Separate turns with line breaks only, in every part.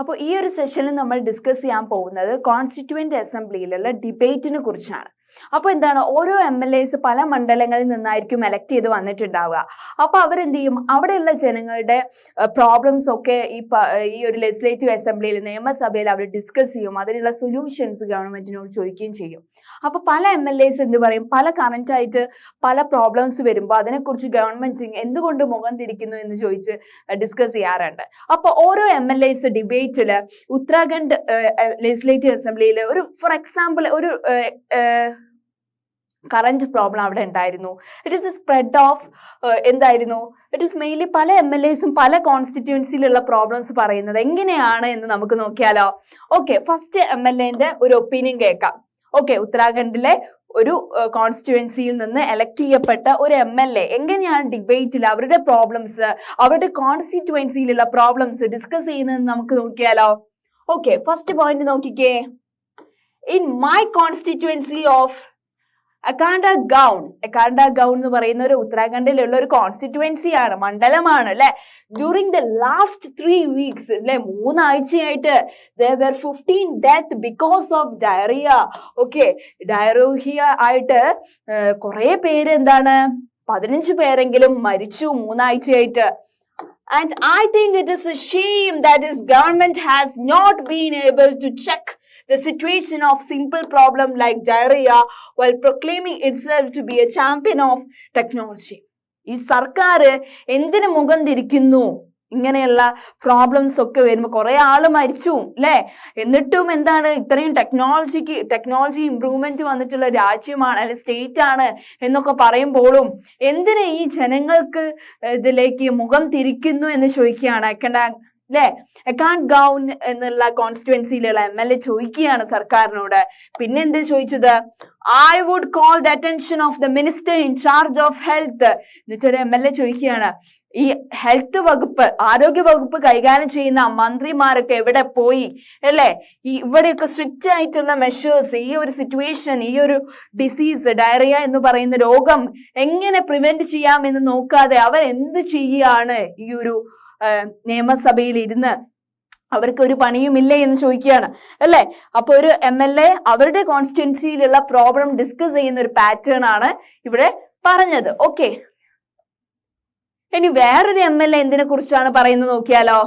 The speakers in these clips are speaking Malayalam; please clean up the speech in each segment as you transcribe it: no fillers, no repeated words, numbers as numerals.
അപ്പോൾ ഈ ഒരു സെഷനിൽ നമ്മൾ ഡിസ്കസ് ചെയ്യാൻ പോകുന്നത് കോൺസ്റ്റിറ്റ്യൂവന്റ് അസംബ്ലിയിലുള്ള ഡിബേറ്റിനെ കുറിച്ചാണ്. അപ്പോൾ എന്താണ്, ഓരോ MLAs പല മണ്ഡലങ്ങളിൽ നിന്നായിരിക്കും എലക്ട് ചെയ്ത് വന്നിട്ടുണ്ടാവുക. അപ്പോൾ അവരെന്ത് ചെയ്യും, അവിടെയുള്ള ജനങ്ങളുടെ പ്രോബ്ലംസ് ഒക്കെ ഈ ഒരു ലെജിസ്ലേറ്റീവ് അസംബ്ലിയിൽ, നിയമസഭയിൽ അവർ ഡിസ്കസ് ചെയ്യും. അതിനുള്ള സൊല്യൂഷൻസ് ഗവൺമെന്റിനോട് ചോദിക്കുകയും ചെയ്യും. അപ്പോൾ പല MLAs എന്ത് പറയും, പല കറന്റ് ആയിട്ട് പല പ്രോബ്ലംസ് വരുമ്പോൾ അതിനെക്കുറിച്ച് ഗവൺമെന്റ് എന്തുകൊണ്ട് മുഖം തിരിക്കുന്നു എന്ന് ചോദിച്ച് ഡിസ്കസ് ചെയ്യാറുണ്ട്. അപ്പോൾ ഓരോ MLAs ഡിബേറ്റില് ഉത്തരാഖണ്ഡ് ലെജിസ്ലേറ്റീവ് അസംബ്ലിയിൽ ഒരു ഫോർ എക്സാമ്പിൾ ഒരു കറന്റ് പ്രോബ്ലം അവിടെ ഉണ്ടായിരുന്നു. It is the spread of എന്തായിരുന്നു, ഇറ്റ് ഈസ് മെയിൻലി പല MLAസും പല കോൺസ്റ്റിറ്റ്യുവൻസിയിലുള്ള പ്രോബ്ലംസ് പറയുന്നത് എങ്ങനെയാണ് എന്ന് നമുക്ക് നോക്കിയാലോ. ഓക്കെ, ഫസ്റ്റ് MLAന്റെ ഒരു ഒപ്പീനിയൻ കേൾക്കാം. ഓക്കെ, ഉത്തരാഖണ്ഡിലെ ഒരു കോൺസ്റ്റിറ്റ്യുവൻസിയിൽ നിന്ന് എലക്ട് ചെയ്യപ്പെട്ട ഒരു MLA എങ്ങനെയാണ് ഡിബേറ്റിൽ അവരുടെ പ്രോബ്ലംസ്, അവരുടെ കോൺസ്റ്റിറ്റ്യുവൻസിയിലുള്ള പ്രോബ്ലംസ് ഡിസ്കസ് ചെയ്യുന്നതെന്ന് നമുക്ക് നോക്കിയാലോ. ഓക്കെ, ഫസ്റ്റ് പോയിന്റ് നോക്കിക്കേ. ഇൻ മൈ കോൺസ്റ്റിറ്റ്യുവൻസി ഓഫ് അക്കാണ്ട ഗൗൺ എന്ന് പറയുന്ന ഒരു ഉത്തരാഖണ്ഡിലുള്ള ഒരു കോൺസ്റ്റിറ്റ്യുവൻസി ആണ്, മണ്ഡലമാണ് അല്ലെ. ഡ്യൂറിങ് ദ ലാസ്റ്റ് 3 weeks അല്ലെ, 3 ആഴ്ചയായിട്ട് there were 15 death because of diarrhea. Okay, diarrhea ആയിട്ട് കുറെ പേര് എന്താണ് 15 പേരെങ്കിലും മരിച്ചു 3 ആഴ്ചയായിട്ട്. And I think it is a shame that this government has not been able to check the situation of simple problem like diarrhea while proclaiming itself to be a champion of technology. ഈ സർക്കാർ എന്തിനു മുഖം തിരിക്കുന്നു, ഇങ്ങനെയുള്ള പ്രോബ്ലംസ് ഒക്കെ വരുമ്പോൾ കുറെ ആള് മരിച്ചു അല്ലെ, എന്നിട്ടും എന്താണ് ഇത്രയും ടെക്നോളജി ഇംപ്രൂവ്മെന്റ് വന്നിട്ടുള്ള രാജ്യമാണ് അല്ലെ, സ്റ്റേറ്റ് ആണ് എന്നൊക്കെ പറയുമ്പോഴും എന്തിന് ഈ ജനങ്ങൾക്ക് ഇതിലേക്ക് മുഖം തിരിക്കുന്നു എന്ന് ചോദിക്കുകയാണ് അല്ലെ. അക്കാണ്ട് ഗൗൺ എന്നുള്ള കോൺസ്റ്റിറ്റ്യുവൻസിയിലുള്ള MLA ചോദിക്കുകയാണ് സർക്കാരിനോട്. പിന്നെ എന്ത് ചോദിച്ചത്, I would call the attention of the minister in charge of health. എന്നിട്ടൊരു MLA ചോദിക്കുകയാണ്, ഈ ഹെൽത്ത് വകുപ്പ്, ആരോഗ്യ വകുപ്പ് കൈകാര്യം ചെയ്യുന്ന മന്ത്രിമാരൊക്കെ എവിടെ പോയി അല്ലെ, ഇവിടെയൊക്കെ സ്ട്രിക്റ്റ് ആയിട്ടുള്ള മെഷേഴ്സ്, ഈ ഒരു സിറ്റുവേഷൻ, ഈ ഒരു ഡിസീസ് ഡയറിയ എന്ന് പറയുന്ന രോഗം എങ്ങനെ പ്രിവെന്റ് ചെയ്യാം എന്ന് നോക്കാതെ അവർ എന്ത് ചെയ്യാണ് ഈ ഒരു നിയമസഭയിൽ ഇരുന്ന്, അവർക്ക് ഒരു പണിയുമില്ലേ എന്ന് ചോദിക്കുകയാണ് അല്ലെ. അപ്പൊ ഒരു MLA അവരുടെ കോൺസ്റ്റിറ്റ്യുവൻസിയിലുള്ള പ്രോബ്ലം ഡിസ്കസ് ചെയ്യുന്ന ഒരു പാറ്റേൺ ആണ് ഇവിടെ പറഞ്ഞത്. ഓക്കെ, ഇനി വേറൊരു MLA എന്തിനെ കുറിച്ചാണ് പറയുന്നത് നോക്കിയാലോ.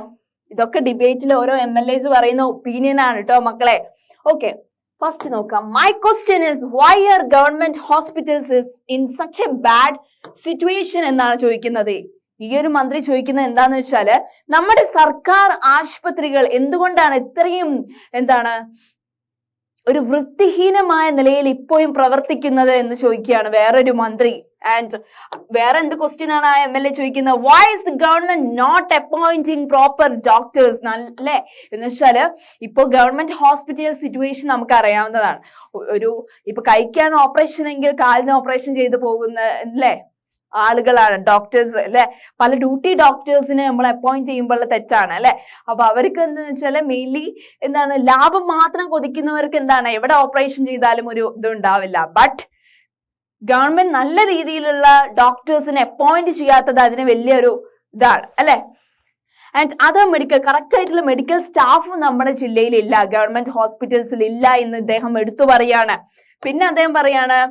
ഇതൊക്കെ ഡിബേറ്റിൽ ഓരോ MLAs പറയുന്ന ഒപ്പീനിയൻ ആണ് കേട്ടോ മക്കളെ. ഓക്കെ, ഫസ്റ്റ് നോക്കാം. My question is why are government hospitals is in such a bad situation എന്നാണ് ചോദിക്കുന്നത്. ഈ ഒരു മന്ത്രി ചോദിക്കുന്നത് എന്താന്ന് വെച്ചാല്, നമ്മുടെ സർക്കാർ ആശുപത്രികൾ എന്തുകൊണ്ടാണ് ഇത്രയും എന്താണ് ഒരു വൃത്തിഹീനമായ നിലയിൽ ഇപ്പോഴും പ്രവർത്തിക്കുന്നത് എന്ന് ചോദിക്കുകയാണ് വേറൊരു മന്ത്രി. ആൻഡ് വേറെ എന്ത് ക്വസ്റ്റ്യൻ ആണ് ആ MLA ചോദിക്കുന്നത്, why is the government not appointing proper doctors അല്ലേ എന്ന് വെച്ചാല് ഇപ്പൊ ഗവൺമെന്റ് ഹോസ്പിറ്റൽ സിറ്റുവേഷൻ നമുക്ക് അറിയാവുന്നതാണ്. ഒരു ഇപ്പൊ കൈക്കാണ് ഓപ്പറേഷൻ എങ്കിൽ കാലിന് ഓപ്പറേഷൻ ചെയ്ത് പോകുന്ന അല്ലേ ആളുകളാണ് ഡോക്ടേഴ്സ് അല്ലെ. പല ഡ്യൂട്ടി ഡോക്ടേഴ്സിനെ നമ്മൾ അപ്പോയിന്റ് ചെയ്യുമ്പോൾ തെറ്റാണ് അല്ലെ. അപ്പൊ അവർക്ക് എന്താന്ന് വെച്ചാല് മെയിൻലി എന്താണ്, ലാഭം മാത്രം കൊതിക്കുന്നവർക്ക് എന്താണ് എവിടെ ഓപ്പറേഷൻ ചെയ്താലും ഒരു ഇതുണ്ടാവില്ല. ബട്ട് ഗവൺമെന്റ് നല്ല രീതിയിലുള്ള ഡോക്ടേഴ്സിനെ അപ്പോയിന്റ് ചെയ്യാത്തത് അതിന് വലിയൊരു ഇതാണ് അല്ലെ. ആൻഡ് അതർ മെഡിക്കൽ കറക്റ്റ് ആയിട്ടുള്ള മെഡിക്കൽ സ്റ്റാഫും നമ്മുടെ ജില്ലയിൽ ഇല്ല, ഗവൺമെന്റ് ഹോസ്പിറ്റൽസിൽ ഇല്ല എന്ന് ഇദ്ദേഹം എടുത്തു പറയാണ്. പിന്നെ അദ്ദേഹം പറയാണ്,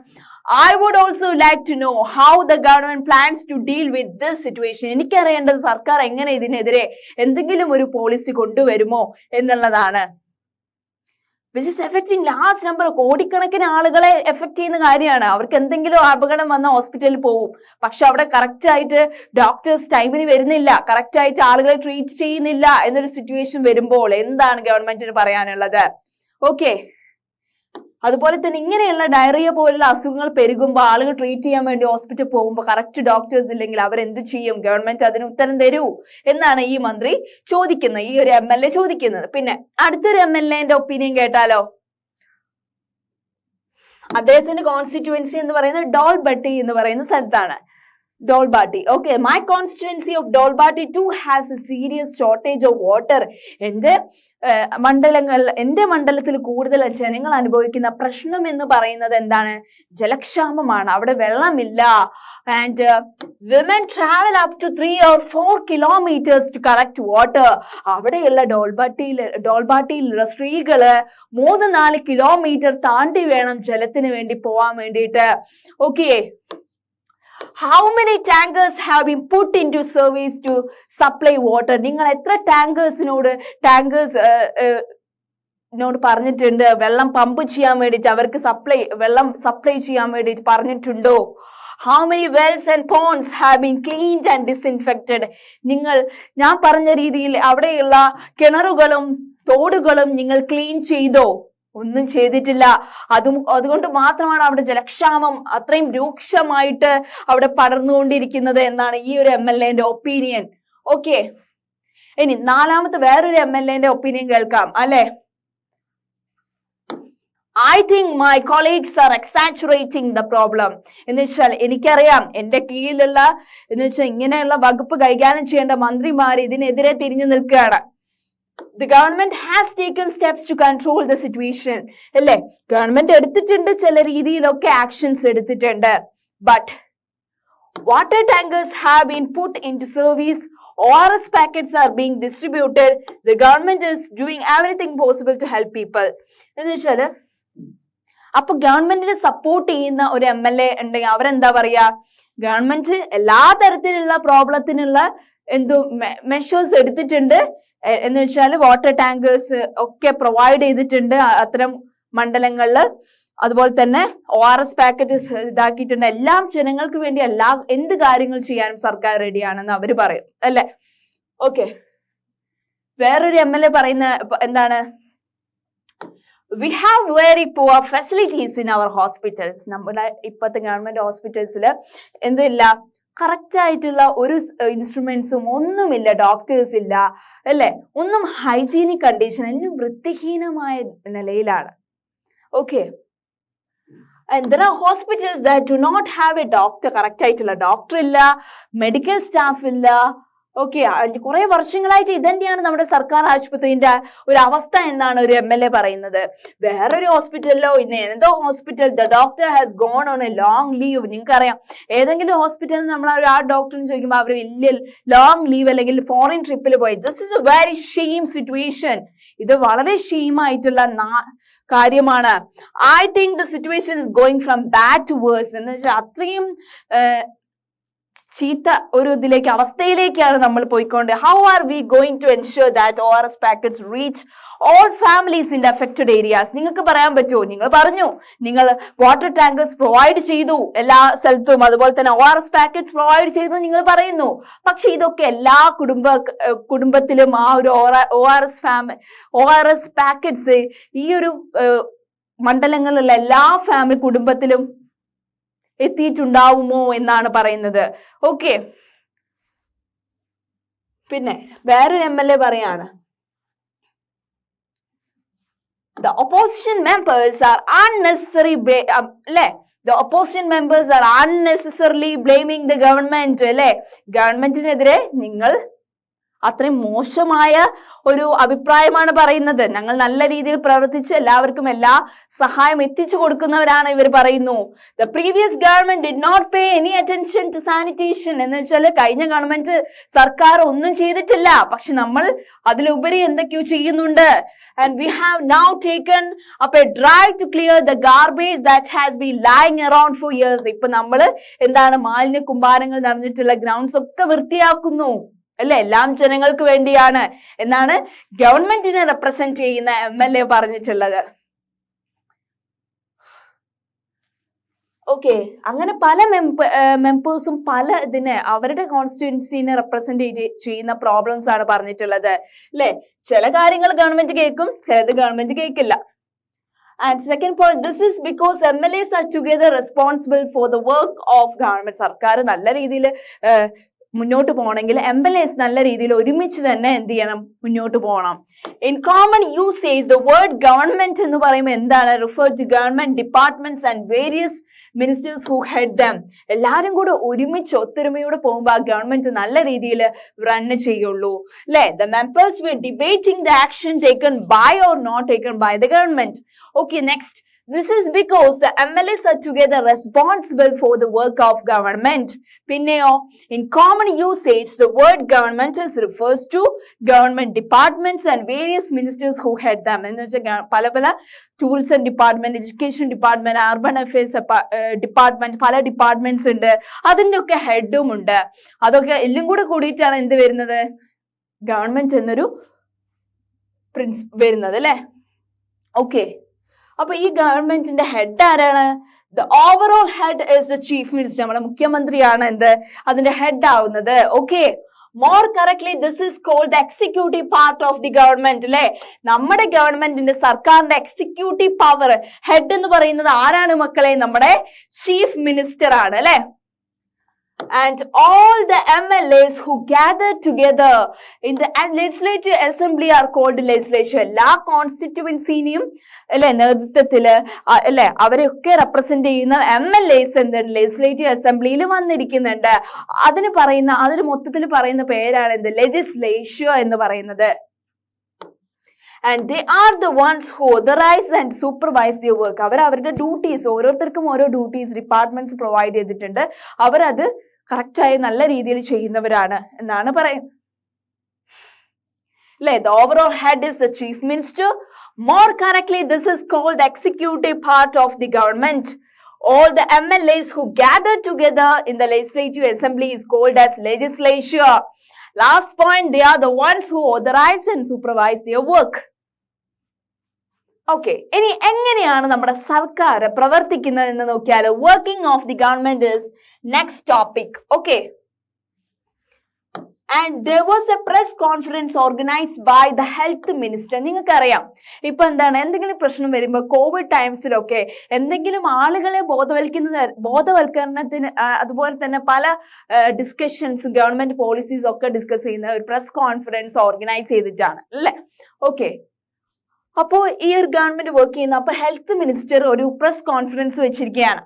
I would also like to know how the government plans to deal with this situation. എനിക്കറിയേണ്ടത് സർക്കാർ എങ്ങനെ ഇതിനെതിരെ എന്തെങ്കിലും ഒരു പോളിസി കൊണ്ടുവരുമോ എന്നുള്ളതാണ്. Which is affecting large number, കോടിക്കണക്കിന് ആളുകളെ എഫക്ട് ചെയ്യുന്ന കാര്യമാണ്. അവർക്ക് എന്തെങ്കിലും അപകടം വന്ന ഹോസ്പിറ്റലിൽ പോകും, പക്ഷെ അവിടെ കറക്റ്റ് ആയിട്ട് ഡോക്ടേഴ്സ് ടൈമിന് വരുന്നില്ല, കറക്റ്റ് ആയിട്ട് ആളുകളെ ട്രീറ്റ് ചെയ്യുന്നില്ല എന്നൊരു സിറ്റുവേഷൻ വരുമ്പോൾ എന്താണ് ഗവൺമെന്റിന് പറയാനുള്ളത്. ഓക്കെ, അതുപോലെ തന്നെ ഇങ്ങനെയുള്ള ഡയറിയ പോലുള്ള അസുഖങ്ങൾ പെരുകുമ്പോൾ ആളുകൾ ട്രീറ്റ് ചെയ്യാൻ വേണ്ടി ഹോസ്പിറ്റലിൽ പോകുമ്പോൾ കറക്റ്റ് ഡോക്ടേഴ്സ് ഇല്ലെങ്കിൽ അവരെന്ത് ചെയ്യും, ഗവൺമെന്റ് അതിന് ഉത്തരം തരൂ എന്നാണ് ഈ മന്ത്രി ചോദിക്കുന്നത്, ഈ ഒരു MLA ചോദിക്കുന്നത്. പിന്നെ അടുത്തൊരു MLAന്റെ ഒപ്പീനിയൻ കേട്ടാലോ. അദ്ദേഹത്തിന്റെ കോൺസ്റ്റിറ്റ്യുവൻസി എന്ന് പറയുന്നത് ഡോൾബട്ടി എന്ന് പറയുന്ന സ്ഥലത്താണ്. Dolbati. Okay, my constituency of Dolbati too has a serious shortage of water. എന്റെ മണ്ഡലത്തിൽ കൂടുതൽ ജനങ്ങൾ അനുഭവിക്കുന്ന പ്രശ്നം എന്ന് പറയുന്നത് എന്താണ്? ജലക്ഷാമമാണ്. അവിടെ വെള്ളമില്ല. And women travel up to 3 or 4 kilometers to collect water. അവിടെയുള്ള ഡോൾബാട്ടിയിലുള്ള സ്ത്രീകള് 3-4 കിലോമീറ്റർ താണ്ടി വേണം ജലത്തിന് വേണ്ടി പോവാൻ വേണ്ടിയിട്ട്. Okay, how many tankers have been put into service to supply water? നിങ്ങൾ എത്ര ടാങ്കേഴ്സിനോട് പറഞ്ഞിട്ടുണ്ട് വെള്ളം പമ്പ് ചെയ്യാൻ വേണ്ടിയിട്ട്, അവർക്ക് വെള്ളം സപ്ലൈ ചെയ്യാൻ വേണ്ടിയിട്ട് പറഞ്ഞിട്ടുണ്ടോ? How many wells and ponds have been cleaned and disinfected? ഞാൻ പറഞ്ഞ രീതിയിൽ അവിടെയുള്ള കിണറുകളും തോടുകളും നിങ്ങൾ ക്ലീൻ ചെയ്തോ? ഒന്നും ചെയ്തിട്ടില്ല. അതുകൊണ്ട് മാത്രമാണ് അവിടെ ജലക്ഷാമം അത്രയും രൂക്ഷമായിട്ട് അവിടെ പടർന്നുകൊണ്ടിരിക്കുന്നത് എന്നാണ് ഈ ഒരു MLA ഒപ്പീനിയൻ. ഓക്കെ, ഇനി നാലാമത്തെ വേറൊരു MLA ഒപ്പീനിയൻ കേൾക്കാം അല്ലെ. I think my colleagues are exaggerating the problem. എന്ന് വെച്ചാൽ എനിക്കറിയാം എന്റെ കീഴിലുള്ള ഇങ്ങനെയുള്ള വകുപ്പ് കൈകാര്യം ചെയ്യേണ്ട മന്ത്രിമാർ ഇതിനെതിരെ തിരിഞ്ഞു നിൽക്കുകയാണ്. The government has taken steps to control the situation. അല്ലേ, ഗവൺമെന്റ് എടുത്തിട്ടുണ്ട്, ചില രീതിയിലൊക്കെ ആക്ഷൻസ് എടുത്തിട്ടുണ്ട്. But water tankers have been put into service. ORS packets are being distributed. The government is doing everything possible to help people. എന്ന് വെച്ചാല് അപ്പൊ ഗവൺമെന്റിനെ സപ്പോർട്ട് ചെയ്യുന്ന ഒരു MLA ഉണ്ടെങ്കിൽ അവരെന്താ പറയാ, ഗവൺമെന്റ് എല്ലാ തരത്തിലുള്ള പ്രോബ്ലത്തിനുള്ള മെഷേഴ്സ് എടുത്തിട്ടുണ്ട് എന്ന് വെച്ചാൽ വാട്ടർ ടാങ്കേഴ്സ് ഒക്കെ പ്രൊവൈഡ് ചെയ്തിട്ടുണ്ട് അത്തരം മണ്ഡലങ്ങളില്. അതുപോലെ തന്നെ ORS പാക്കറ്റ് ഇതാക്കിയിട്ടുണ്ട്. എല്ലാം ജനങ്ങൾക്ക് വേണ്ടി എന്ത് കാര്യങ്ങൾ ചെയ്യാനും സർക്കാർ റെഡിയാണെന്ന് അവര് പറയും അല്ലെ. ഓക്കെ, വേറൊരു MLA പറയുന്ന എന്താണ്, we have very poor facilities in our hospitals. നമ്മുടെ ഇപ്പോഴത്തെ ഗവൺമെന്റ് ഹോസ്പിറ്റൽസിൽ എന്തില്ല, കറക്റ്റ് ആയിട്ടുള്ള ഒരു ഇൻസ്ട്രുമെന്റ്സും ഒന്നുമില്ല, ഡോക്ടേഴ്സ് ഇല്ല അല്ലെ, ഒന്നും ഹൈജീനിക് കണ്ടീഷൻ, എല്ലാം വൃത്തിഹീനമായ നിലയിലാണ്. Okay, and there are hospitals that do not have a doctor, correct ആയിട്ടുള്ള ഡോക്ടർ ഇല്ല, മെഡിക്കൽ സ്റ്റാഫ് ഇല്ല. ഓക്കെ, കുറെ വർഷങ്ങളായിട്ട് ഇതന്നെയാണ് നമ്മുടെ സർക്കാർ ആശുപത്രിന്റെ ഒരു അവസ്ഥ എന്നാണ് ഒരു MLA പറയുന്നത്. വേറൊരു ഹോസ്പിറ്റലിലോ എന്തോ hospital the doctor has gone on a long leave. നിങ്ങൾക്കറിയാം, ഏതെങ്കിലും ഹോസ്പിറ്റലിൽ നമ്മൾ ആ ഡോക്ടറിന് ചോദിക്കുമ്പോൾ അവർ വലിയ ലോങ് ലീവ് അല്ലെങ്കിൽ ഫോറിൻ ട്രിപ്പിൽ പോയി. This is a very shame situation. ഇത് വളരെ ഷെയിമായിട്ടുള്ള കാര്യമാണ്. I think the situation is going from bad to worse. എന്ന് വെച്ചാൽ അത്രയും ചീത്ത ഒരു അവസ്ഥയിലേക്കാണ് നമ്മൾ പോയിക്കൊണ്ട്. How are we going to ensure that ORS packets reach all families in affected areas? നിങ്ങൾക്ക് പറയാൻ പറ്റുമോ? നിങ്ങൾ പറഞ്ഞു നിങ്ങൾ വാട്ടർ ടാങ്കേഴ്സ് പ്രൊവൈഡ് ചെയ്തു എല്ലാ സ്ഥലത്തും, അതുപോലെ തന്നെ ORS പാക്കറ്റ്സ് പ്രൊവൈഡ് ചെയ്തു നിങ്ങൾ പറയുന്നു. പക്ഷെ ഇതൊക്കെ എല്ലാ കുടുംബത്തിലും ആ ഒരു ORS പാക്കറ്റ്സ് ഈ ഒരു മണ്ഡലങ്ങളിലുള്ള എല്ലാ കുടുംബത്തിലും എത്തിയിട്ടുണ്ടാവുമോ എന്നാണ് പറയുന്നത്. ഓക്കെ, പിന്നെ വേറൊരു MLA പറയാണ്, the opposition members are unnecessarily blaming the government. അല്ലെ, ഗവൺമെന്റിനെതിരെ നിങ്ങൾ അത്രയും മോശമായ ഒരു അഭിപ്രായമാണ് പറയുന്നത്. ഞങ്ങൾ നല്ല രീതിയിൽ പ്രവർത്തിച്ച് എല്ലാവർക്കും എല്ലാ സഹായം എത്തിച്ചു കൊടുക്കുന്നവരാണ് ഇവർ പറയുന്നു. The previous government did not pay any attention to sanitation. എന്ന് വെച്ചാൽ കഴിഞ്ഞ ഗവൺമെന്റ് സർക്കാർ ഒന്നും ചെയ്തിട്ടില്ല, പക്ഷെ നമ്മൾ അതിലുപരി എന്തൊക്കെയോ ചെയ്യുന്നുണ്ട്. And we have now taken up a drive to clear the garbage that has been lying around for years. ഇപ്പൊ നമ്മള് എന്താണ്, മാലിന്യ കുമ്പാരങ്ങൾ നിറഞ്ഞിട്ടുള്ള ഗ്രൗണ്ട്സ് ഒക്കെ വൃത്തിയാക്കുന്നു അല്ലെ, എല്ലാം ജനങ്ങൾക്ക് വേണ്ടിയാണ് എന്നാണ് ഗവൺമെന്റിനെ റെപ്രസെന്റ് ചെയ്യുന്ന MLA പറഞ്ഞിട്ടുള്ളത്. ഓക്കെ, അങ്ങനെ പല മെമ്പേഴ്സും പല അവരുടെ കോൺസ്റ്റിറ്റ്യുവൻസിനെ റെപ്രസെന്റ് ചെയ്യുന്ന പ്രോബ്ലംസ് ആണ് പറഞ്ഞിട്ടുള്ളത് അല്ലെ. ചില കാര്യങ്ങൾ ഗവൺമെന്റ് കേൾക്കും, ചിലത് ഗവൺമെന്റ് കേൾക്കില്ല. And second point, this is because MLAs are together responsible for the work of government. സർക്കാർ നല്ല രീതിയിൽ മുന്നോട്ട് പോകണമെങ്കിൽ MLAs നല്ല രീതിയിൽ ഒരുമിച്ച് തന്നെ എന്ത് ചെയ്യണം, മുന്നോട്ട് പോകണം. In common usage the word government എന്ന് പറയുമ്പോൾ എന്താണ്, refer to government departments and various ministers who head them. എല്ലാവരും കൂടെ ഒരുമിച്ച് ഒത്തൊരുമയോടെ പോകുമ്പോൾ ആ ഗവൺമെന്റ് നല്ല രീതിയിൽ റൺ ചെയ്യുള്ളൂ അല്ലെ. The members were debating the action taken by or not taken by the government. Okay, next. This is because the MLAs are together responsible for the work of government. Pinneyo, in common usage, the word government refers to government departments and various ministers who head them. എന്ന് വെച്ചാൽ പല പല tourism department, education department, urban affairs department, പല ഡിപ്പാർട്ട്മെന്റ്സ് ഉണ്ട്. അതിന്റെ ഒക്കെ ഹെഡും ഉണ്ട്. അതൊക്കെ എല്ലാം കൂടെ കൂടിയിട്ടാണ് എന്ത് വരുന്നത്, ഗവൺമെന്റ് എന്നൊരു പ്രിൻസിപ്പ് വരുന്നത് അല്ലെ. ഓക്കെ, അപ്പൊ ഈ ഗവൺമെന്റിന്റെ ഹെഡ് ആരാണ്? The overall head is the chief minister. നമ്മുടെ മുഖ്യമന്ത്രിയാണ് എന്ത്, അതിന്റെ ഹെഡ് ആവുന്നത്. Okay, more correctly this is called the executive part of the government അല്ലെ. നമ്മുടെ ഗവൺമെന്റിന്റെ സർക്കാരിന്റെ എക്സിക്യൂട്ടീവ് പവർ ഹെഡ് എന്ന് പറയുന്നത് ആരാണ് മക്കളെ? നമ്മുടെ ചീഫ് മിനിസ്റ്റർ ആണ് അല്ലെ. And all the MLAs who gathered together in the legislative assembly are called legislature. എല്ലാ കോൺസ്റ്റിറ്റ്യുവൻസിനെയും അല്ലെ നേതൃത്വത്തില് അല്ലെ അവരെയൊക്കെ റെപ്രസെന്റ് ചെയ്യുന്ന MLAs എന്താണ് ലെജിസ്ലേറ്റീവ് അസംബ്ലിയിൽ വന്നിരിക്കുന്നുണ്ട്. അതിന് മൊത്തത്തിൽ പറയുന്ന പേരാണ് എന്ത്, ലെജിസ്ലേച്ചർ എന്ന് പറയുന്നത്. And they are the ones who authorize and supervise their work. അവരുടെ ഡ്യൂട്ടീസ്, ഓരോരുത്തർക്കും ഓരോ ഡ്യൂട്ടീസ് ഡിപ്പാർട്ട്മെന്റ്സ് പ്രൊവൈഡ് ചെയ്തിട്ടുണ്ട്. അവരത് കറക്റ്റായി നല്ല രീതിയിൽ ചെയ്യുന്നവരാണ് എന്നാണ് പറയുന്നത് അല്ലെ. The overall head is the chief minister. More correctly, this is called the executive part of the government. All the MLAs who gather together in the legislative assembly is called as legislature. Last point, they are the ones who authorize and supervise their work. Okay, ഇനി എങ്ങനെയാണ് നമ്മുടെ സർക്കാർ പ്രവർത്തിക്കുന്നത് എന്ന് നോക്കിയാൽ working of the government is next topic. Okay, and there was a press conference organized by the health minister. നിങ്ങൾക്കറിയാം ഇപ്പൊ എന്താണ്, എന്തെങ്കിലും പ്രശ്നം വരുമ്പോൾ കോവിഡ് ടൈംസിലൊക്കെ എന്തെങ്കിലും ആളുകളെ ബോധവൽക്കരണത്തിന് അതുപോലെ തന്നെ പല ഡിസ്കഷൻസും ഗവൺമെന്റ് പോളിസീസ് ഒക്കെ ഡിസ്കസ് ചെയ്യുന്ന ഒരു പ്രസ് കോൺഫറൻസ് ഓർഗനൈസ് ചെയ്തിട്ടാണ് അല്ലെ. ഓക്കെ, അപ്പോ ഈ ഒരു ഗവൺമെന്റ് വർക്ക് ചെയ്യുന്ന അപ്പൊ ഹെൽത്ത് മിനിസ്റ്റർ ഒരു പ്രസ് കോൺഫറൻസ് വെച്ചിരിക്കുകയാണ്.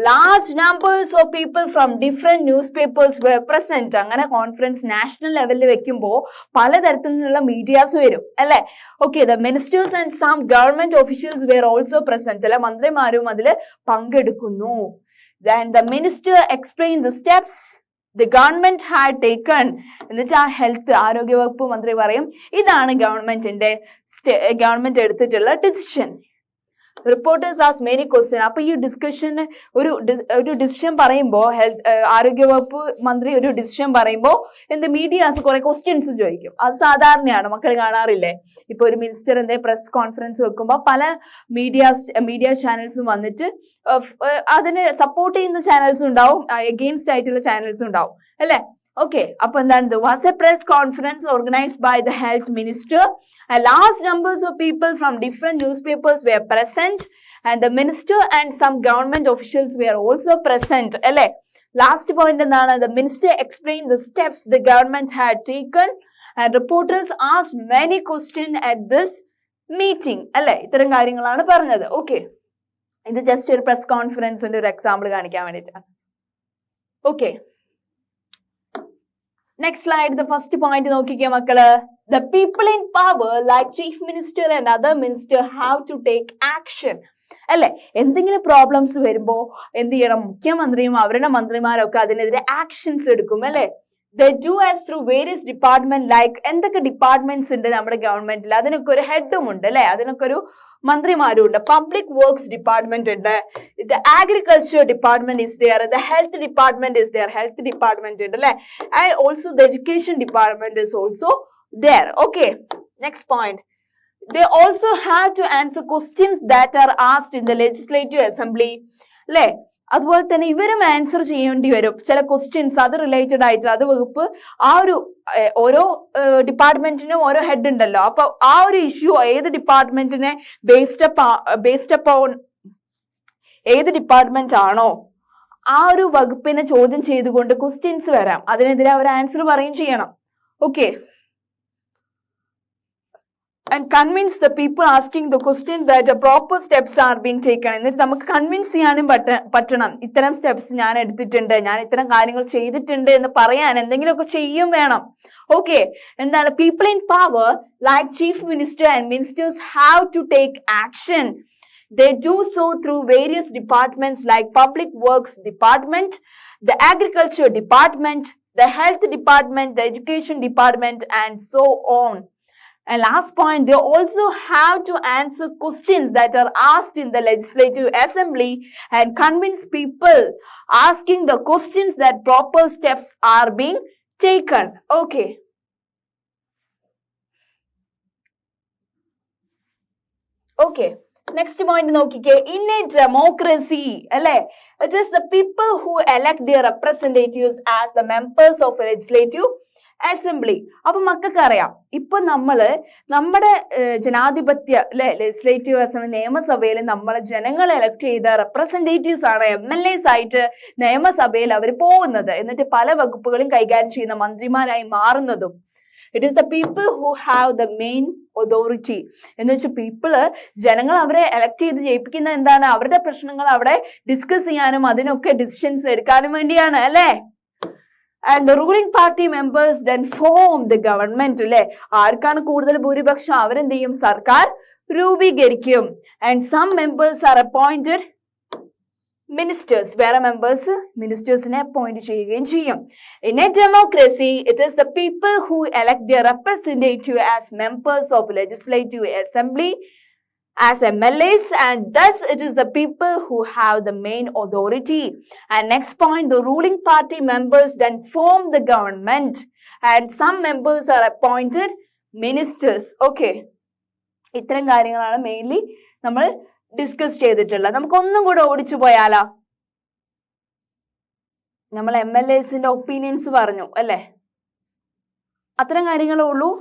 Large numbers of people from different newspapers were present. അങ്ങനെ കോൺഫറൻസ് നാഷണൽ ലെവലിൽ വെക്കുമ്പോൾ പലതരത്തിൽ നിന്നുള്ള മീഡിയാസ് വരും അല്ലെ. Okay, the ministers and some government officials were also present. ചില മന്ത്രിമാരും അതിൽ പങ്കെടുക്കുന്നു. Then the minister explained the steps the government had taken. എന്നിട്ട് ആ ഹെൽത്ത് ആരോഗ്യവകുപ്പ് മന്ത്രി പറയും ഇതാണ് ഗവൺമെന്റ് എടുത്തിട്ടുള്ള decision. Reporters ask many question. അപ്പൊ ഈ ഡിസ്കഷന് ഒരു ഡിസിഷൻ പറയുമ്പോൾ ആരോഗ്യവകുപ്പ് മന്ത്രി ഒരു ഡിസിഷൻ പറയുമ്പോൾ മീഡിയാസ് കുറെ ക്വസ്റ്റ്യൻസ് ചോദിക്കും. അത് സാധാരണയാണ്, മക്കൾ കാണാറില്ലേ? ഇപ്പൊ ഒരു മിനിസ്റ്റർ പ്രസ് കോൺഫറൻസ് വെക്കുമ്പോൾ പല മീഡിയ ചാനൽസും വന്നിട്ട് അതിനെ സപ്പോർട്ട് ചെയ്യുന്ന ചാനൽസും ഉണ്ടാവും, അഗെയിൻസ്റ്റ് ആയിട്ടുള്ള ചാനൽസും ഉണ്ടാവും അല്ലെ. Okay, അപ്പൊ എന്താണ്, was a press conference organized by the health minister. A large numbers of people from different newspapers were present and the minister and some government officials were also present. അല്ലെ, ലാസ്റ്റ് പോയിന്റ് എന്താണ്, the minister explained the steps the government had taken and reporters asked many questions at this meeting. അല്ലെ, ഇത്തരം കാര്യങ്ങളാണ് പറഞ്ഞത്. ഓക്കെ, ഇത് ജസ്റ്റ് ഒരു പ്രസ് കോൺഫറൻസിന്റെ ഒരു എക്സാമ്പിൾ കാണിക്കാൻ വേണ്ടിയിട്ടാണ്. Okay, next slide, the first point നോക്കിക്കേ മക്കള്. The people in power like chief minister and other minister have to take action. അല്ലെ, എന്തെങ്കിലും പ്രോബ്ലംസ് വരുമ്പോ എന്ത് ചെയ്യണം, മുഖ്യമന്ത്രിയും അവരുടെ മന്ത്രിമാരൊക്കെ അതിനെതിരെ ആക്ഷൻസ് എടുക്കും അല്ലെ. They do as through various department, like എന്തൊക്കെ ഡിപ്പാർട്ട്മെന്റ്സ് ഉണ്ട് നമ്മുടെ ഗവൺമെന്റിൽ, അതിനൊക്കെ ഒരു ഹെഡും ഉണ്ട് അല്ലെ, അതിനൊക്കെ ഒരു മന്ത്രിമാരും ഉണ്ട്. പബ്ലിക് വർക്ക്സ് ഡിപ്പാർട്ട്മെന്റ് ഉണ്ട്, the agriculture department is there, the health department is there, health department ഉണ്ട് അല്ലെ, and also the education department is also there. Okay, next point, they also have to answer questions that are asked in the legislative assembly അല്ലെ. അതുപോലെ തന്നെ ഇവരും ആൻസർ ചെയ്യേണ്ടി വരും ചില ക്വസ്റ്റ്യൻസ്, അത് റിലേറ്റഡ് ആയിട്ട് അത് വകുപ്പ് ആ ഒരു ഓരോ ഡിപ്പാർട്ട്മെന്റിനും ഓരോ ഹെഡ് ഉണ്ടല്ലോ. അപ്പൊ ആ ഒരു ഇഷ്യൂ ഏത് ഡിപ്പാർട്ട്മെന്റിനെ ബേസ്ഡ് അപ്പോൺ ഏത് ഡിപ്പാർട്ട്മെന്റ് ആണോ ആ ഒരു വകുപ്പിനെ ചോദ്യം ചെയ്തുകൊണ്ട് ക്വസ്റ്റ്യൻസ് വരാം, അതിനെതിരെ അവർ ആൻസർ പറയുകയും ചെയ്യണം. Okay, and convince the people asking the questions that the proper steps are being taken. എന്നിട്ട് നമുക്ക് കൺവിൻസ് ചെയ്യാനും പറ്റണം, ഇത്തരം സ്റ്റെപ്സ് ഞാൻ എടുത്തിട്ടുണ്ട്, ഞാൻ ഇത്തരം കാര്യങ്ങൾ ചെയ്തിട്ടുണ്ട് എന്ന് പറയാൻ എന്തെങ്കിലുമൊക്കെ ചെയ്യും വേണം. ഓക്കെ, എന്താണ് people in power like chief minister and ministers have to take action. They do so through various departments like public works department, the agriculture department, the health department, the education department, and so on. And last point, they also have to answer questions that are asked in the legislative assembly and convince people asking the questions that proper steps are being taken. Okay. Okay. Next point നോക്കിക്കേ, in a democracy, അല്ലേ, it is the people who elect their representatives as the members of legislative assembly. അപ്പൊ മക്കൾക്ക് അറിയാം, ഇപ്പൊ നമ്മുടെ ജനാധിപത്യ അല്ലെ ലെജിസ്ലേറ്റീവ് അസംബ്ലി നിയമസഭയിൽ നമ്മളെ ജനങ്ങൾ എലക്ട് ചെയ്ത റെപ്രസെന്റേറ്റീവ്സ് ആണ് MLAs ആയിട്ട് നിയമസഭയിൽ അവർ പോകുന്നത്, എന്നിട്ട് പല വകുപ്പുകളും കൈകാര്യം ചെയ്യുന്ന മന്ത്രിമാരായി മാറുന്നതും. It is the people who have the main authority. എന്ന് വെച്ചാൽ പീപ്പിള്, ജനങ്ങൾ അവരെ എലക്ട് ചെയ്ത് ജയിപ്പിക്കുന്ന എന്താണ്, അവരുടെ പ്രശ്നങ്ങൾ അവിടെ ഡിസ്കസ് ചെയ്യാനും അതിനൊക്കെ ഡിസിഷൻസ് എടുക്കാനും വേണ്ടിയാണ്, അല്ലേ. And the ruling party members then form the government, അല്ലെ, ആർക്കാണ് കൂടുതൽ ഭൂരിപക്ഷം അവരെന്ത് ചെയ്യും, സർക്കാർ രൂപീകരിക്കും. And some members are appointed ministers, വേറെ മെമ്പേഴ്സ് മിനിസ്റ്റേഴ്സിനെ അപ്പോയിന്റ് ചെയ്യുകയും ചെയ്യും. In a democracy, it is the people who elect their representative as members of legislative assembly as MLAs, and thus it is the people who have the main authority. And next point, the ruling party members then form the government and some members are appointed ministers. Okay, ഇത്തരം കാര്യങ്ങളാണ് മെയിൻലി നമ്മൾ ഡിസ്കസ് ചെയ്തിട്ടുള്ളത്. നമുക്കൊന്നും കൂടെ ഓടിച്ചു പോയാലോ, നമ്മൾ MLAs ഒപ്പീനിയൻസ് പറഞ്ഞു അല്ലേ, അത്തരം കാര്യങ്ങളേ ഉള്ളൂ.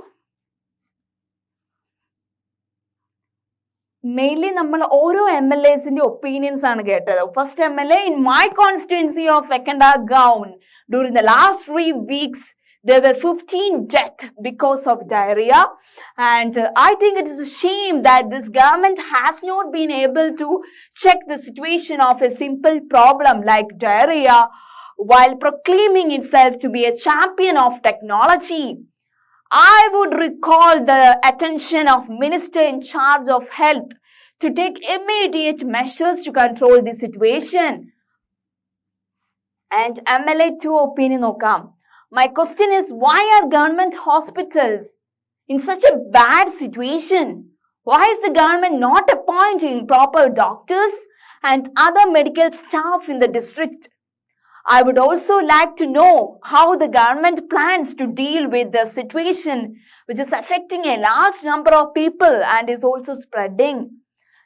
മെയിൻലി നമ്മൾ ഓരോ MLAs ഒപ്പീനിയൻസ് ആണ് കേട്ടത്. First MLA in my constituency of Ekanda Gown, during the last 3 weeks there were 15 deaths because of diarrhea, and I think it is a shame that this government has not been able to check the situation of a simple problem like diarrhea while proclaiming itself to be a champion of technology. I would recall the attention of Minister in charge of health to take immediate measures to control the situation. And MLA 2 opinion നോക്കാം. My question is, why are government hospitals in such a bad situation? Why is the government not appointing proper doctors and other medical staff in the district? I would also like to know how the government plans to deal with the situation which is affecting a large number of people and is also spreading.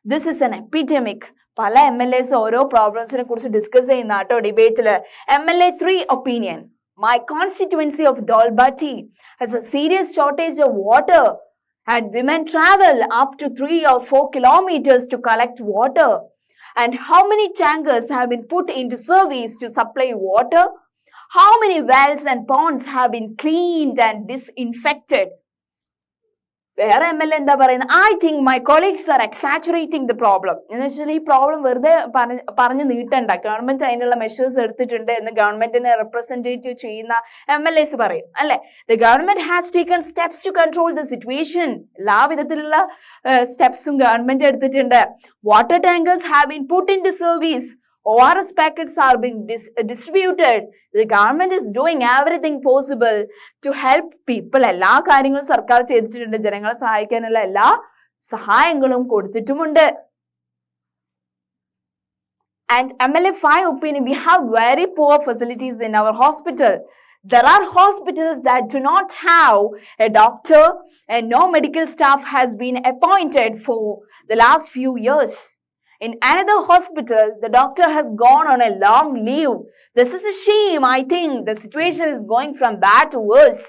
This is an epidemic. പല MLAs ഓരോ പ്രോബ്ലംസിനെ കുറിച്ച് ഡിസ്കസ് ചെയ്യുന്ന കേട്ടോ ഡിബേറ്റില്. MLA 3 opinion. My constituency of Dolbati has a serious shortage of water and women travel up to 3 or 4 kilometers to collect water. And how many tankers have been put into service to supply water? How many wells and ponds have been cleaned and disinfected? വേറെ MLA എന്താ പറയുന്നത്, I think my colleagues are exaggerating the problem. എന്ന് വെച്ചാൽ ഈ പ്രോബ്ലം വെറുതെ പറഞ്ഞു നീട്ടണ്ട, ഗവൺമെന്റ് അതിനുള്ള മെഷേഴ്സ് എടുത്തിട്ടുണ്ട് എന്ന് ഗവൺമെന്റിനെ റെപ്രസെന്റേറ്റീവ് ചെയ്യുന്ന MLAs പറയും അല്ലെ. The government has taken steps to control the situation. എല്ലാ വിധത്തിലുള്ള സ്റ്റെപ്സും ഗവൺമെന്റ് എടുത്തിട്ടുണ്ട്. Water tankers have been put into service. ORS packets are being distributed. The government is doing everything possible to help people. എല്ലാ കാര്യങ്ങളും സർക്കാർ ചെയ്തിട്ടുണ്ട്, ജനങ്ങളെ സഹായിക്കാനുള്ള എല്ലാ സഹായങ്ങളും കൊടുത്തിട്ടുമുണ്ട്. And MLA 5 opinion, we have very poor facilities in our hospital. There are hospitals that do not have a doctor and no medical staff has been appointed for the last few years. In another hospital, the doctor has gone on a long leave. This is a shame. I think the situation is going from bad to worse.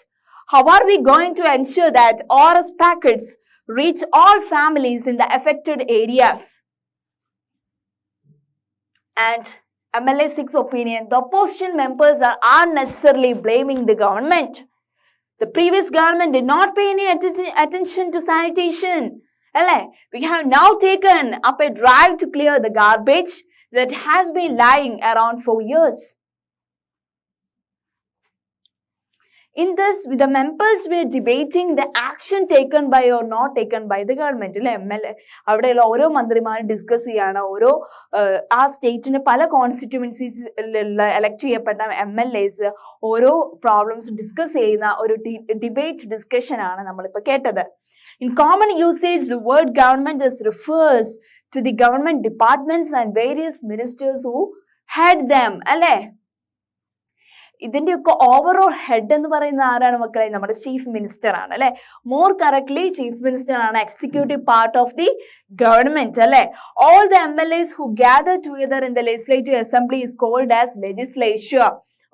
How are we going to ensure that ORS packets reach all families in the affected areas? And MLA 6 opinion, the opposition members are unnecessarily blaming the government. The previous government did not pay any attention to sanitation. We have now taken up a drive to clear the garbage that has been lying around for years. In this, the members were debating the action taken by or not taken by the government. MLA അവിടെയുള്ള ഓരോ മന്ത്രിമാരും ഡിസ്കസ് ചെയ്യാണ് ഓരോ ആ സ്റ്റേറ്റിന് പല കോൺസ്റ്റിറ്റ്യുവൻസീസിലുള്ള എലക്ട് ചെയ്യപ്പെട്ട MLAs ഓരോ പ്രോബ്ലംസ് ഡിസ്കസ് ചെയ്യുന്ന ഒരു ഡിബേറ്റ് ഡിസ്കഷൻ ആണ് നമ്മളിപ്പോൾ കേട്ടത്. In common usage, the word government just refers to the government departments and various ministers who head them. അല്ലേ? ഇതിന്റെയൊക്കെ ഓവറോൾ ഹെഡ് എന്ന് പറയുന്ന ആരാണ് മക്കളെ? നമ്മുടെ ചീഫ് മിനിസ്റ്റർ ആണ് അല്ലെ. മോർ കറക്റ്റ്ലി ചീഫ് മിനിസ്റ്റർ ആണ് executive part of the government അല്ലെ. All the MLAs who gather together in the legislative assembly is called as legislature.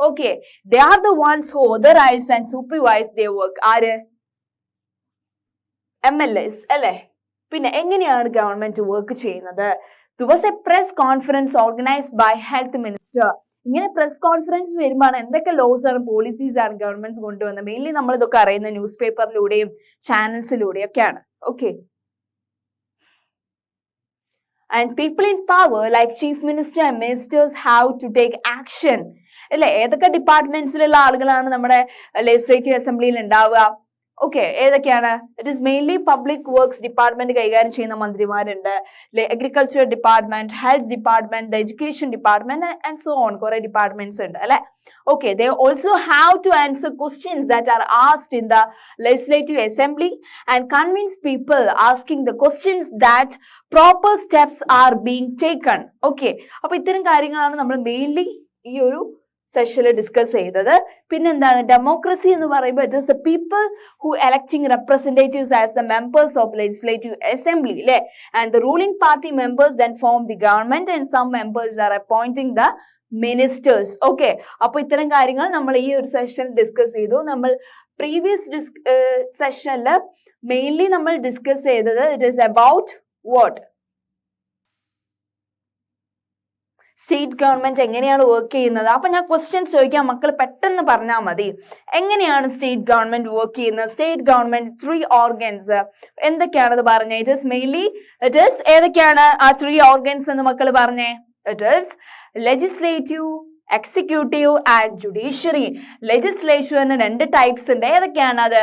Okay, they are the ones who authorize and supervise their work. ആര്? MLAs അല്ലെ. പിന്നെ എങ്ങനെയാണ് ഗവൺമെന്റ് വർക്ക് ചെയ്യുന്നത്? There was a press conference organized by health minister. ഇങ്ങനെ പ്രസ് കോൺഫറൻസ് വരുമ്പോൾ എന്തൊക്കെ ലോസ് ആണ് പോളിസീസ് ആണ് ഗവൺമെന്റ്സ് കൊണ്ടുവന്നത്? മെയിൻലി നമ്മൾ ഇതൊക്കെ അറിയുന്ന ന്യൂസ് പേപ്പറിലൂടെയും ചാനൽസിലൂടെയും ഒക്കെയാണ്. Okay, and people in power like chief minister and ministers have to take action അല്ലെ. ഏതൊക്കെ ഡിപ്പാർട്ട്മെന്റ്സിലുള്ള ആളുകളാണ് നമ്മുടെ ലെജിസ്ലേറ്റീവ് അസംബ്ലിയിൽ ഉണ്ടാവുക? ഓക്കെ, ഏതൊക്കെയാണ്? It is mainly public works department കൈകാര്യം ചെയ്യുന്ന മന്ത്രിമാരുണ്ട്, agriculture department, health department, education department and so on. കുറെ ഡിപ്പാർട്ട്മെന്റ്സ് ഉണ്ട് അല്ലെ. Okay, they also have to answer questions that are asked in the legislative assembly and convince people asking the questions that proper steps are being taken. Okay, അപ്പൊ ഇത്തരം കാര്യങ്ങളാണ് നമ്മൾ മെയിൻലി ഈ ഒരു സെഷനിൽ ഡിസ്കസ് ചെയ്തത്. പിന്നെന്താണ് ഡെമോക്രസി എന്ന് പറയുമ്പോൾ it is the people who electing representatives as the members of legislative assembly അല്ലെ. And the ruling party members then form the government and some members are appointing the ministers. Okay, അപ്പൊ ഇത്തരം കാര്യങ്ങൾ നമ്മൾ ഈ ഒരു സെഷനിൽ ഡിസ്കസ് ചെയ്തു. നമ്മൾ പ്രീവിയസ് സെഷനിൽ മെയിൻലി നമ്മൾ ഡിസ്കസ് ചെയ്തത് it is about what state government എങ്ങനെയാണ് വർക്ക് ചെയ്യുന്നത്. അപ്പൊ ഞാൻ ക്വസ്റ്റ്യൻസ് ചോദിക്കാം, മക്കൾ പെട്ടെന്ന് പറഞ്ഞാൽ മതി. എങ്ങനെയാണ് സ്റ്റേറ്റ് ഗവൺമെന്റ് വർക്ക് ചെയ്യുന്നത്? സ്റ്റേറ്റ് ഗവൺമെന്റ് 3 ഓർഗൻസ് എന്തൊക്കെയാണെന്ന് പറഞ്ഞേ. It is mainly it is ഏതൊക്കെയാണ് ആ 3 ഓർഗൻസ് എന്ന് മക്കൾ പറഞ്ഞേ? It is legislative, executive and judiciary. ലെജിസ്ലേച്ചറിന് 2 ടൈപ്സ് ഉണ്ട്. ഏതൊക്കെയാണ് അത്?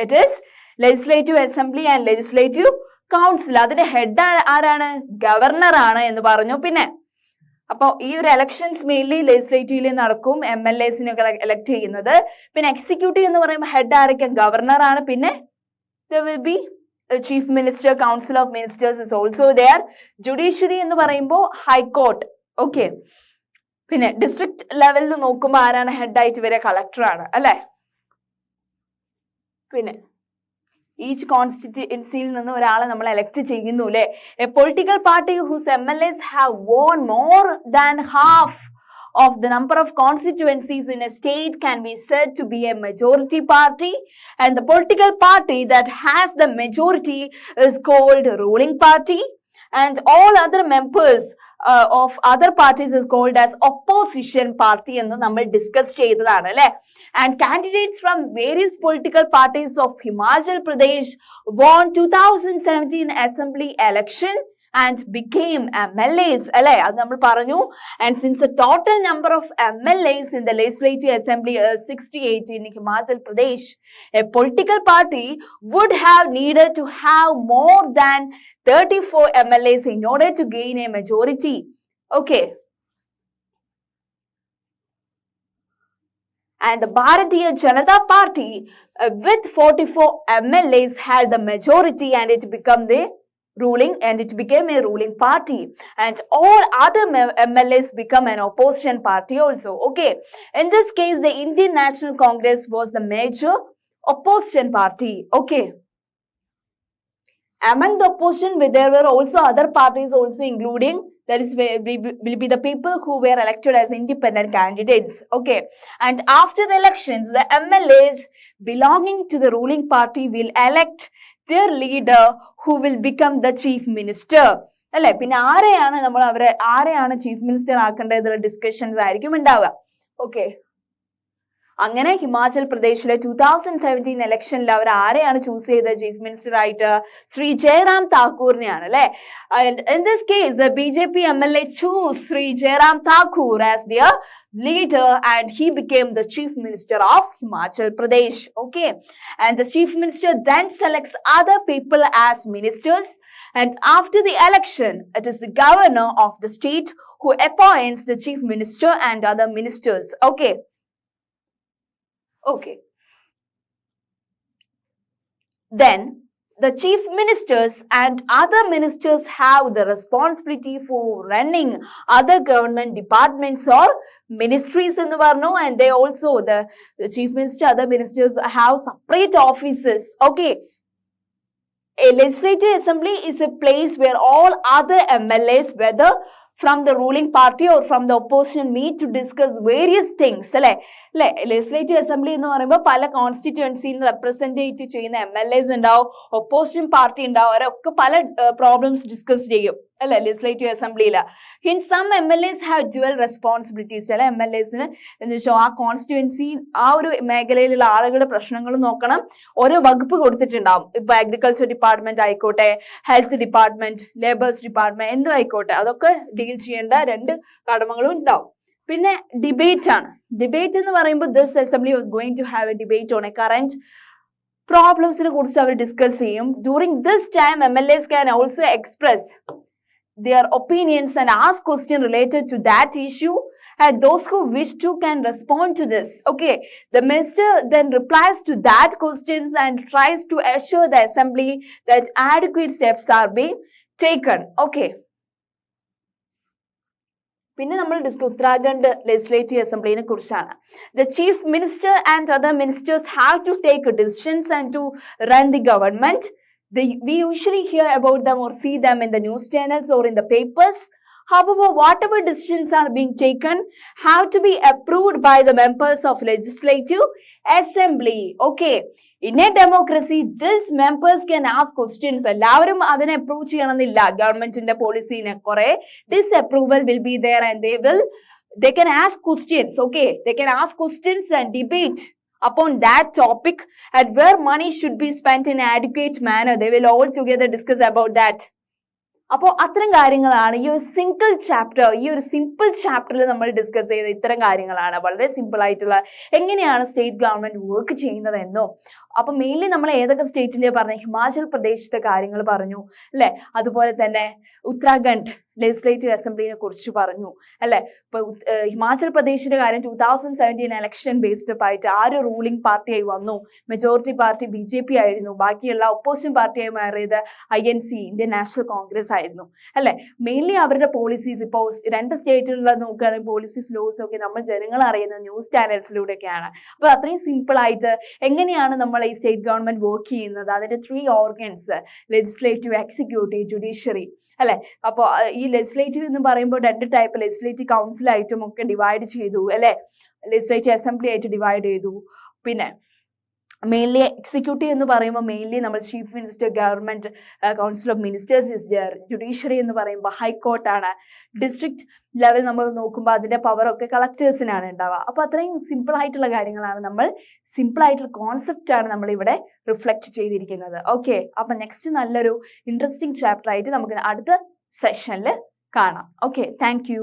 It is legislative assembly and legislative council. അതിന്റെ ഹെഡ് ആരാണ്? ഗവർണർ ആണ് എന്ന് പറഞ്ഞു. പിന്നെ അപ്പോൾ ഈ ഒരു എലക്ഷൻസ് മെയിൻലി ലെജിസ്ലേറ്റീവിൽ നടക്കും, MLAസിനൊക്കെ എലക്ട് ചെയ്യുന്നത്. പിന്നെ എക്സിക്യൂട്ടീവ് എന്ന് പറയുമ്പോൾ ഹെഡ് ആരൊക്കെ? ഗവർണർ ആണ്. പിന്നെ there will be chief minister, council of ministers is also there. Judiciary എന്ന് പറയുമ്പോൾ ഹൈക്കോർട്ട്. ഓക്കെ, പിന്നെ ഡിസ്ട്രിക്ട് ലെവലിൽ നോക്കുമ്പോൾ ആരാണ് ഹെഡ് ആയിട്ട് വരിക? കളക്ടർ ആണ് അല്ലെ. പിന്നെ ഈച്ച് കോൺസ്റ്റിറ്റ്യുവൻസിയിൽ നിന്ന് ഒരാളെ നമ്മൾ എലക്ട് ചെയ്യുന്നു അല്ലെ. A political party whose MLAs have won more than half of the number of constituencies in a state can be said to be a majority party, and the political party that has the majority is called ruling party, and all other members of other parties is called as opposition party എന്ന് നമ്മൾ ഡിസ്കസ് ചെയ്തതാണ് അല്ലെ. And candidates from various political parties of Himachal Pradesh won 2017 assembly election and became MLAs അല്ലെ. അത് നമ്മൾ പറഞ്ഞു. And since the total number of MLAs in the legislative assembly is 68 in Himachal Pradesh, a political party would have needed to have more than 34 MLAs in order to gain a majority. Okay. And the Bharatiya Janata Party with 44 MLAs had the majority and it became a ruling party, and all other MLAs become an opposition party also. Okay, in this case the Indian National Congress was the major opposition party. Okay, among the opposition there were also other parties also, including that is will be the people who were elected as independent candidates. Okay, and after the elections the MLAs belonging to the ruling party will elect their leader who will become the chief minister. അല്ലെ? പിന്നെ ആരെയാണ് ചീഫ് മിനിസ്റ്റർ ആക്കേണ്ടത് ഡിസ്കഷൻസ് ആയിരിക്കും ഉണ്ടാവുക. ഓക്കെ, അങ്ങനെ ഹിമാചൽ പ്രദേശിലെ 2017 ഇലക്ഷനിൽ അവർ ആരെയാണ് ചൂസ് ചെയ്തത് ചീഫ് മിനിസ്റ്റർ ആയിട്ട്? ശ്രീ ജയറാം താക്കൂറിനെയാണ് അല്ലെ? In this case, the BJP MLA chose Sri Jairam Thakur as their leader and he became the chief minister of Himachal Pradesh. Okay, and the chief minister then selects other people as ministers, and after the election, it is the governor of the state who appoints the chief minister and other ministers. Okay. Then the chief ministers and other ministers have the responsibility for running other government departments or ministries in the Varno, and they also the chief minister, other ministers have separate offices. Okay, a legislative assembly is a place where all other MLAs, whether from the ruling party or from the opposition, meet to discuss various things. അല്ലെ? ലെജിസ്ലേറ്റീവ് അസംബ്ലി എന്ന് പറയുമ്പോൾ പല കോൺസ്റ്റിറ്റ്യുവൻസിനെ റെപ്രസെന്റേറ്റ് ചെയ്യുന്ന MLAs ഉണ്ടാവും, ഒപ്പോസിഷൻ പാർട്ടി ഉണ്ടാവും, അവരൊക്കെ പല പ്രോബ്ലംസ് ഡിസ്കസ് ചെയ്യും അല്ലെ ലെജിസ്ലേറ്റീവ് അസംബ്ലിയിൽ. In some MLAs have dual responsibilities. ചില MLAsന് എന്ന് വെച്ചാൽ ആ കോൺസ്റ്റിറ്റ്യുവൻസി ആ ഒരു മേഖലയിലുള്ള ആളുകളുടെ പ്രശ്നങ്ങൾ നോക്കണം, ഓരോ വകുപ്പ് കൊടുത്തിട്ടുണ്ടാവും. ഇപ്പൊ അഗ്രികൾച്ചർ ഡിപ്പാർട്ട്മെന്റ് ആയിക്കോട്ടെ, ഹെൽത്ത് ഡിപ്പാർട്ട്മെന്റ്, ലേബേഴ്സ് ഡിപ്പാർട്ട്മെന്റ്, എന്തും ആയിക്കോട്ടെ, അതൊക്കെ ഡീൽ ചെയ്യേണ്ട രണ്ട് കടമകളും ഉണ്ടാവും. പിന്നെ ഡിബേറ്റ് ആണ്. ഡിബേറ്റ് എന്ന് പറയുമ്പോൾ this assembly was going to have a debate on a current പ്രോബ്ലംസിനെ കുറിച്ച് അവർ ഡിസ്കസ് ചെയ്യും. During this time MLAs can also express their opinions and ask questions related to that issue, and those who wish to can respond to this. Okay, the minister then replies to that questions and tries to assure the assembly that adequate steps are being taken. Okay, പിന്നെ നമ്മൾ ഉത്തരാഖണ്ഡ് ലെജിസ്ലേറ്റീവ് അസംബ്ലിനെ കുറിച്ചാണ്. The chief minister and other ministers have to take decisions and to run the government. We usually hear about them or see them in the news channels or in the papers. However, whatever decisions are being taken have to be approved by the members of legislative assembly. Okay, in a democracy, these members can ask questions. എല്ലാവരും അതിനെ അപ്രൂവ് ചെയ്യണമെന്നില്ല. ഗവൺമെന്റിന്റെ പോളിസിനെ കുറെ disapproval will be there and they can ask questions. Okay, they can ask questions and debate upon that topic and where money should be spent in an adequate manner. They will all together discuss about that. അപ്പോൾ അത്തരം കാര്യങ്ങളാണ് ഈ ഒരു സിമ്പിൾ ചാപ്റ്ററിൽ നമ്മൾ ഡിസ്കസ് ചെയ്ത ഇത്തരം കാര്യങ്ങളാണ്. വളരെ സിമ്പിൾ ആയിട്ടുള്ള എങ്ങനെയാണ് സ്റ്റേറ്റ് ഗവൺമെന്റ് വർക്ക് ചെയ്യുന്നത് എന്നോ. അപ്പൊ മെയിൻലി നമ്മൾ ഏതൊക്കെ സ്റ്റേറ്റിലെ പറഞ്ഞു? ഹിമാചൽ പ്രദേശത്തെ കാര്യങ്ങൾ പറഞ്ഞു അല്ലെ, അതുപോലെ തന്നെ ഉത്തരാഖണ്ഡ് ലെജിസ്ലേറ്റീവ് അസംബ്ലിനെ കുറിച്ച് പറഞ്ഞു അല്ലെ. ഇപ്പൊ ഹിമാചൽ പ്രദേശിന്റെ കാര്യം 2017 ഇലക്ഷൻ ബേസ്ഡ് അപ്പ് ആയിട്ട് ആര് റൂളിംഗ് പാർട്ടിയായി വന്നു? മെജോറിറ്റി പാർട്ടി BJP ആയിരുന്നു, ബാക്കിയുള്ള ഒപ്പോസിഷൻ പാർട്ടിയായി മാറിയത് INC, ഇന്ത്യൻ നാഷണൽ കോൺഗ്രസ് ആയിരുന്നു അല്ലെ. മെയിൻലി അവരുടെ പോളിസീസ് ഇപ്പോൾ രണ്ട് സ്റ്റേറ്റിലുള്ള നോക്കുകയാണെങ്കിൽ പോളിസീസ് ലോസ് ഒക്കെ നമ്മൾ ജനങ്ങൾ അറിയുന്നത് ന്യൂസ് ചാനൽസിലൂടെയൊക്കെയാണ്. അപ്പൊ അത്രയും സിമ്പിൾ ആയിട്ട് എങ്ങനെയാണ് നമ്മൾ ഈ സ്റ്റേറ്റ് ഗവൺമെന്റ് വർക്ക് ചെയ്യുന്നത്, അതിന്റെ 3 ഓർഗൻസ് ലെജിസ്ലേറ്റീവ്, എക്സിക്യൂട്ടീവ്, ജുഡീഷ്യറി അല്ലെ. അപ്പോൾ ഈ ലെജിസ്ലേറ്റീവ് എന്ന് പറയുമ്പോൾ 2 ടൈപ്പ്, ലെജിസ്ലേറ്റീവ് കൗൺസിൽ ആയിട്ടും ഒക്കെ ഡിവൈഡ് ചെയ്തു അല്ലെ, ലെജിസ്ലേറ്റീവ് അസംബ്ലി ആയിട്ട് ഡിവൈഡ് ചെയ്തു. പിന്നെ മെയിൻലി എക്സിക്യൂട്ടീവ് എന്ന് പറയുമ്പോൾ മെയിൻലി നമ്മൾ chief minister, government council of ministers is there. Judiciary എന്ന് പറയുമ്പോൾ ഹൈക്കോർട്ടാണ്. ഡിസ്ട്രിക്ട് ലെവൽ നമ്മൾ നോക്കുമ്പോൾ അതിന്റെ പവർ ഒക്കെ കളക്ടേഴ്സിനാണ് ഉണ്ടാവുക. അപ്പൊ അത്രയും സിമ്പിൾ ആയിട്ടുള്ള കാര്യങ്ങളാണ് സിമ്പിൾ ആയിട്ടുള്ള കോൺസെപ്റ്റ് ആണ് നമ്മൾ ഇവിടെ റിഫ്ലക്ട് ചെയ്തിരിക്കുന്നത്. ഓക്കെ, അപ്പൊ നെക്സ്റ്റ് നല്ലൊരു ഇൻട്രസ്റ്റിംഗ് ചാപ്റ്റർ ആയിട്ട് നമുക്ക് അടുത്ത സെഷനിൽ കാണാം. Okay, thank you.